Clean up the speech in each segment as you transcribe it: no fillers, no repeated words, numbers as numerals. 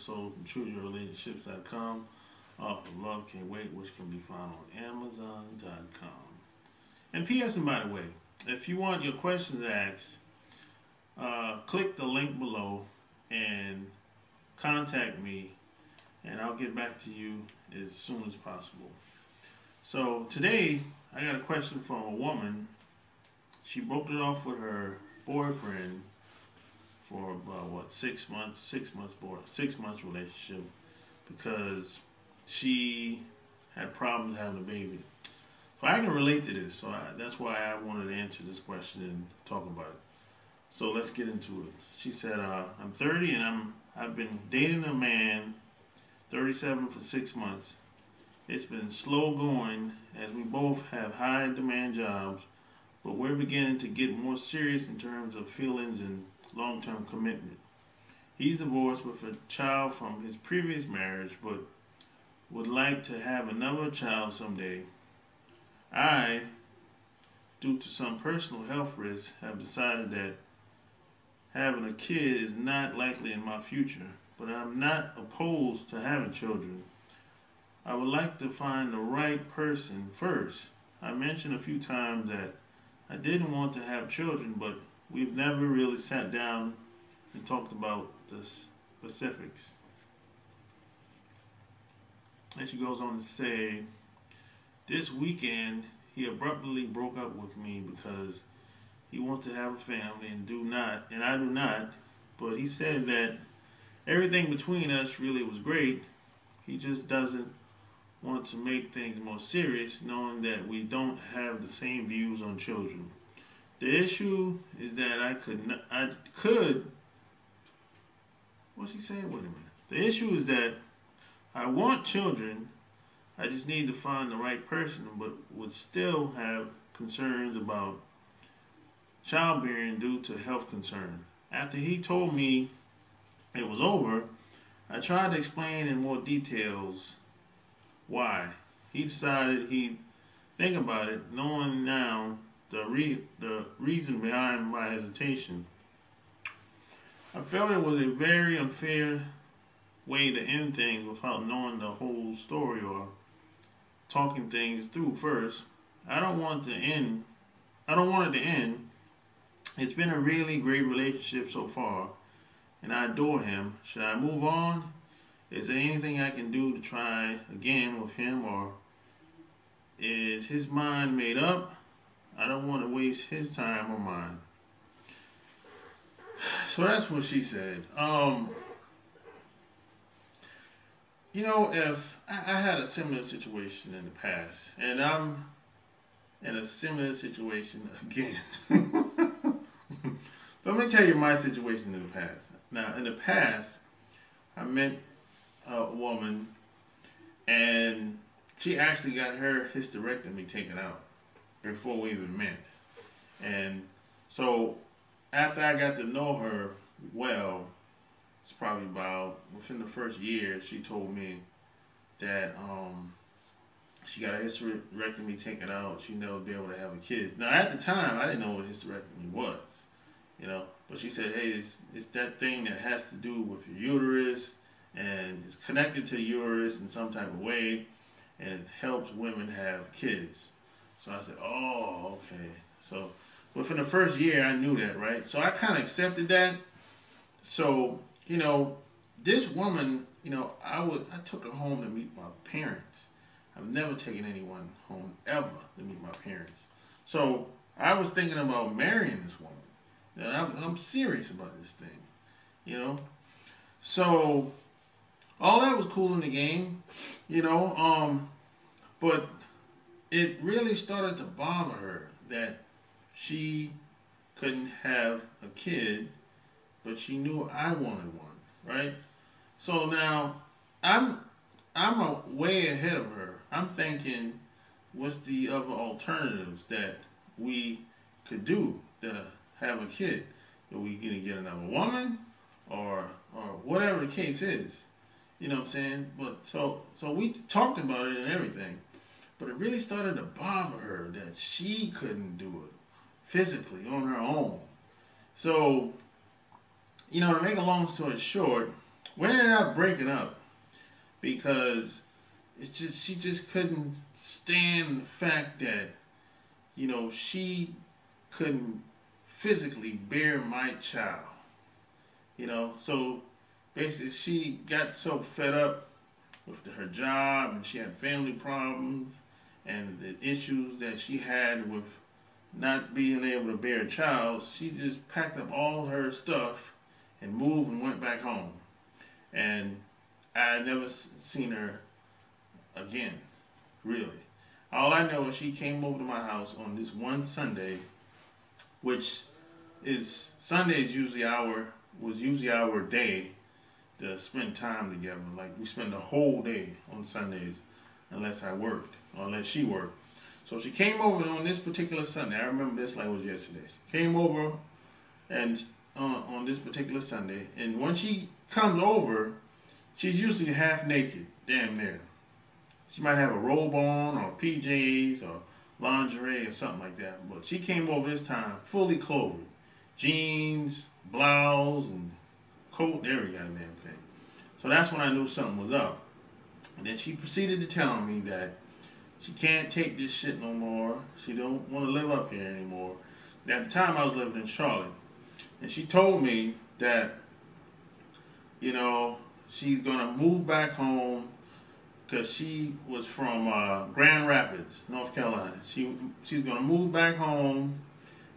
episode from ChooseYourRelationships.com. Author Love Can't Wait, which can be found on Amazon.com. And P.S. and by the way, if you want your questions asked, click the link below and contact me, and I'll get back to you as soon as possible. So today, I got a question from a woman. She broke it off with her boyfriend for about 6 months, 6 months relationship, because she had problems having a baby. So I can relate to this, so that's why I wanted to answer this question and talk about it. So let's get into it. She said, I'm 30 and I've been dating a man, 37, for 6 months. It's been slow going as we both have high demand jobs, but we're beginning to get more serious in terms of feelings and long-term commitment. He's divorced with a child from his previous marriage, but would like to have another child someday. I, due to some personal health risks, have decided that having a kid is not likely in my future, but I'm not opposed to having children. I would like to find the right person first. I mentioned a few times that I didn't want to have children, but we've never really sat down and talked about the specifics. And she goes on to say, this weekend he abruptly broke up with me because he wants to have a family and I do not. But he said that everything between us really was great. He just doesn't want to make things more serious, knowing that we don't have the same views on children. The issue is that what's he saying? Wait a minute. The issue is that I want children, I just need to find the right person, but would still have concerns about childbearing due to health concern. After he told me it was over, I tried to explain in more details why. He decided he'd think about it, knowing now the reason behind my hesitation. I felt it was a very unfair way to end things without knowing the whole story or talking things through first. I don't want it to end. It's been a really great relationship so far, and I adore him. Should I move on? Is there anything I can do to try again with him, or is his mind made up? I don't want to waste his time or mine. So that's what she said. If I had a similar situation in the past, and I'm in a similar situation again. So let me tell you my situation in the past. Now, in the past, I met a woman, and she actually got her hysterectomy taken out before we even met. And so, after I got to know her well, it's probably about within the first year, she told me that she got a hysterectomy taken out. She'd never be able to have a kid. Now, at the time, I didn't know what hysterectomy was, but she said, hey, it's that thing that has to do with your uterus, and it's connected to your uterus in some type of way, and it helps women have kids. So I said, oh, okay. So within the first year, I knew that, right? So I kind of accepted that. So, this woman, I took her home to meet my parents. I've never taken anyone home ever to meet my parents. So I was thinking about marrying this woman. I'm serious about this thing, So all that was cool in the game, but it really started to bother her that she couldn't have a kid, but she knew I wanted one, right? So now I'm way ahead of her. I'm thinking, what's the other alternatives that we could do to have a kid? Are we gonna get another woman, or whatever the case is? You know what I'm saying? But so we talked about it and everything, but it really started to bother her that she couldn't do it physically on her own. So, to make a long story short, We ended up breaking up because she just couldn't stand the fact that, she couldn't physically bear my child. So basically she got so fed up with her job, and she had family problems and the issues that she had with not being able to bear a child. She just packed up all her stuff and moved and went back home. And I never seen her again, really. All I know is she came over to my house on this one Sunday, which is Sundays was usually our day to spend time together. Like, we spend the whole day on Sundays, unless I worked or unless she worked. So she came over on this particular Sunday. I remember this like it was yesterday. She came over and on this particular Sunday, and when she comes over, she's usually half naked, damn near. She might have a robe on or PJs or lingerie or something like that. But she came over this time fully clothed. Jeans, blouse, and coat, every goddamn thing. So that's when I knew something was up. And then she proceeded to tell me that she can't take this shit no more. She don't want to live up here anymore. At the time I was living in Charlotte. And she told me that, she's going to move back home because she was from Grand Rapids, North Carolina. She's going to move back home,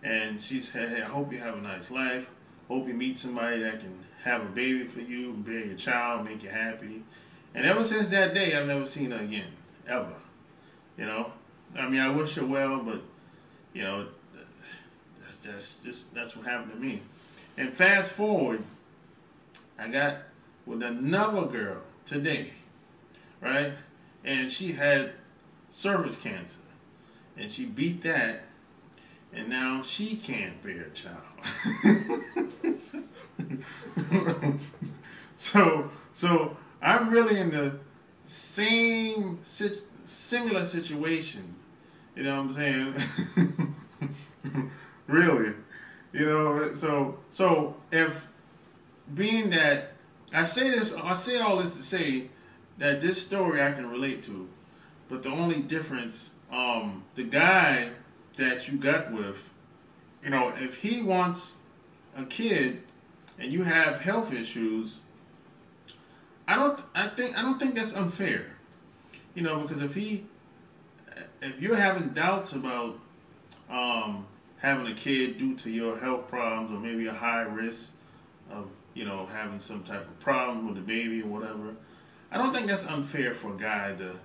and she said, hey, I hope you have a nice life. Hope you meet somebody that can have a baby for you and bear your child, make you happy. And ever since that day, I've never seen her again, ever. I mean, I wish her well, but that's what happened to me. And fast forward, I got with another girl today, right? And she had cervix cancer, and she beat that, and now she can't bear a child. So I'm really in the same singular situation. You know what I'm saying? Really. So if being that I say all this to say that this story I can relate to, but the only difference, the guy that you got with, if he wants a kid and you have health issues, I don't think that's unfair. Because if you're having doubts about having a kid due to your health problems, or maybe a high risk of having some type of problem with the baby or whatever, I don't think that's unfair for a guy to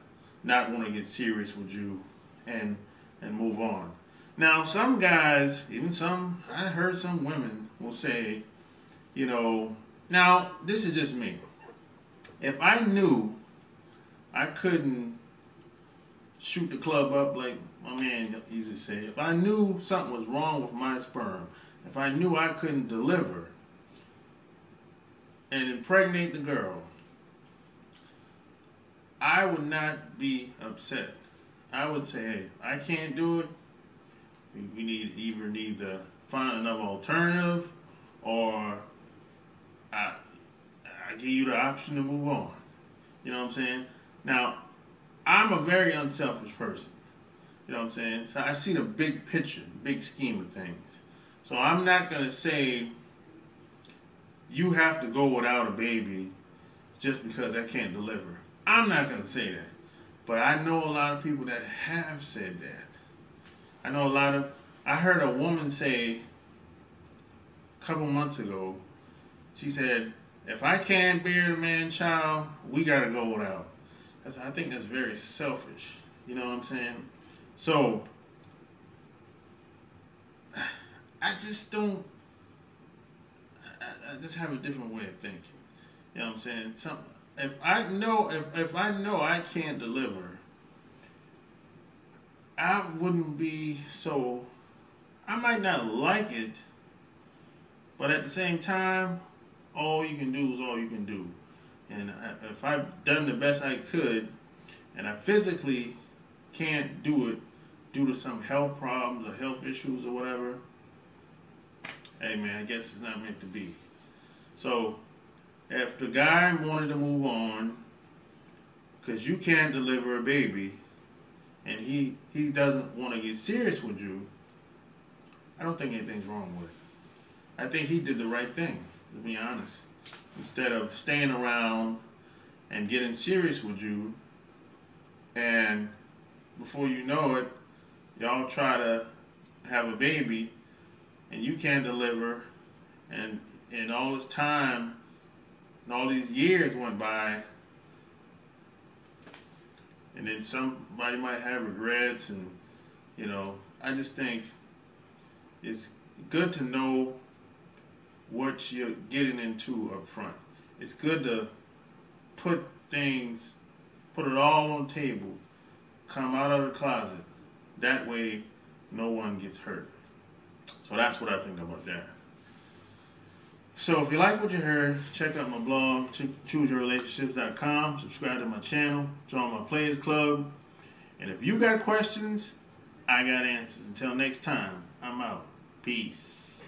not want to get serious with you and move on. Now, some guys, I heard some women will say, now this is just me. If I knew I couldn't shoot the club up, like my man used to say, if I knew something was wrong with my sperm, if I knew I couldn't deliver and impregnate the girl, I would not be upset. I would say, hey, I can't do it. We need to find another alternative, or I give you the option to move on. You know what I'm saying? Now, I'm a very unselfish person. You know what I'm saying? So I see the big picture, big scheme of things. So I'm not going to say you have to go without a baby just because I can't deliver. I'm not going to say that. But I know a lot of people that have said that. I heard a woman say a couple months ago, she said, if I can't bear the man child, we got to go without. I think that's very selfish. You know what I'm saying? So, I just don't, I just have a different way of thinking. You know what I'm saying? If I know I can't deliver, I wouldn't be so, I might not like it, but at the same time, all you can do is all you can do. And if I've done the best I could, and I physically can't do it due to some health problems or health issues or whatever, hey man, I guess it's not meant to be. So if the guy wanted to move on because you can't deliver a baby and he doesn't want to get serious with you, I don't think anything's wrong with it. I think he did the right thing, to be honest. Instead of staying around and getting serious with you, and before you know it, y'all try to have a baby and you can't deliver, and all this time and all these years went by, and then somebody might have regrets, and I just think it's good to know what you're getting into up front. It's good to put it all on the table, come out of the closet. That way, no one gets hurt. So that's what I think about that. So if you like what you heard, check out my blog, chooseyourrelationships.com. Subscribe to my channel, join my Players Club. And if you got questions, I got answers. Until next time, I'm out. Peace.